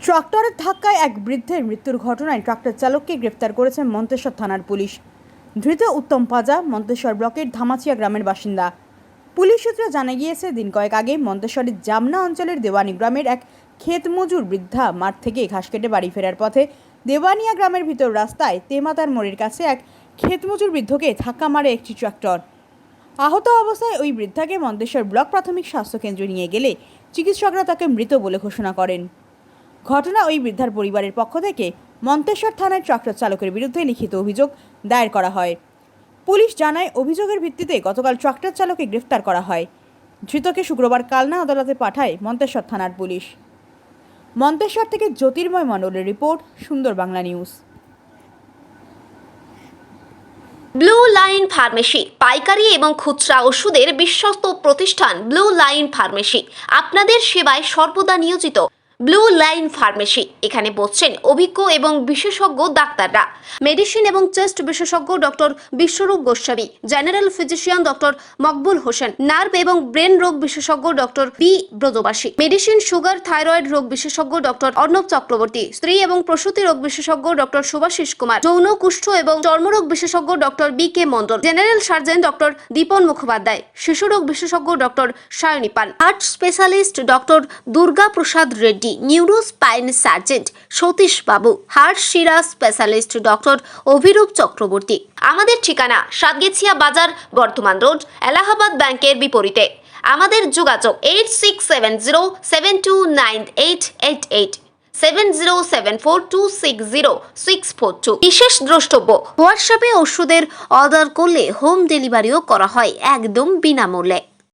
ট্রাক্টরের ধাক্কায় এক বৃদ্ধের মৃত্যুর ঘটনায় ট্রাক্টর চালককে গ্রেফতার করেছে মন্তেশ্বর থানার পুলিশ। ধৃত উত্তম পাজা মন্তেশ্বর ব্লকের ধামাচিয়া গ্রামের বাসিন্দা। পুলিশ সূত্রে জানা গিয়েছে, দিন কয়েক আগে মন্তেশ্বরের জামনা অঞ্চলের দেওয়ানি গ্রামের এক ক্ষেত মজুর বৃদ্ধা মাঠ থেকে ঘাস কেটে বাড়ি ফেরার পথে দেওয়ানিয়া গ্রামের ভিতর রাস্তায় তেমাতার মোড়ের কাছে এক ক্ষেত মজুর বৃদ্ধকে ধাক্কা মারে একটি ট্রাক্টর। আহত অবস্থায় ওই বৃদ্ধাকে মন্তেশ্বর ব্লক প্রাথমিক স্বাস্থ্যকেন্দ্রে নিয়ে গেলে চিকিৎসকরা তাকে মৃত বলে ঘোষণা করেন। ঘটনা ওই বৃদ্ধার পরিবারের পক্ষ থেকে মন্তেশ্বর থানায় ট্রাক্টর চালকের বিরুদ্ধে লিখিত অভিযোগ দায়ের করা হয়। পুলিশ জানায়, অভিযোগের ভিত্তিতে গতকাল ট্রাক্টর চালককে গ্রেফতার করা হয়। ধৃতকে শুক্রবার কালনা আদালতে পাঠায় মন্তেশ্বর থানার পুলিশ। মন্তেশ্বর থেকে জ্যোতির্ময় মণ্ডলের রিপোর্ট, সুন্দর Bangla news. Blue line pharmacy, পাইকারি এবং খুচরা ওষুধের বিশ্বস্ত প্রতিষ্ঠান ব্লু লাইন ফার্মেসি আপনাদের সেবায় সর্বদা নিয়োজিত। ব্লু লাইন ফার্মেসি, এখানে বসছেন অভিজ্ঞ এবং বিশেষজ্ঞ ডাক্তাররা। মেডিসিন এবং চেস্ট বিশেষজ্ঞ doctor Biswarup Goswami, general physician doctor Maqbool Hossain, nerve এবং ব্রেন রোগ বিশেষজ্ঞ doctor B Brajabasi, medicine sugar thyroid রোগ বিশেষজ্ঞ ডক্টর অর্ণব চক্রবর্তী, স্ত্রী এবং প্রসূতি রোগ বিশেষজ্ঞ ডক্টর শুভাশিস কুমার, যৌন কুষ্ঠ এবং চর্মরোগ বিশেষজ্ঞ doctor B K Mondal, general surgeon doctor Dipan Mukhopadhyay, শিশু রোগ বিশেষজ্ঞ doctor Sayani Pal, heart specialist doctor Durga Prasad Reddy, neuro spine surgeon Satish Babu, heart শিরা স্পেশালিস্ট ডক্টর অভিরূপ চক্রবর্তী। আমাদের ঠিকানা সাতগেছিয়া বাজার, বর্ধমান রোড, এলাহাবাদ ব্যাংকের বিপরীতে। আমাদের যোগাযোগ 8670729888 7074260642। বিশেষ দ্রষ্টব্য, হোয়াটসঅ্যাপে ওষুধের অর্ডার করলে হোম ডেলিভারিও করা হয় একদম বিনামূল্যে।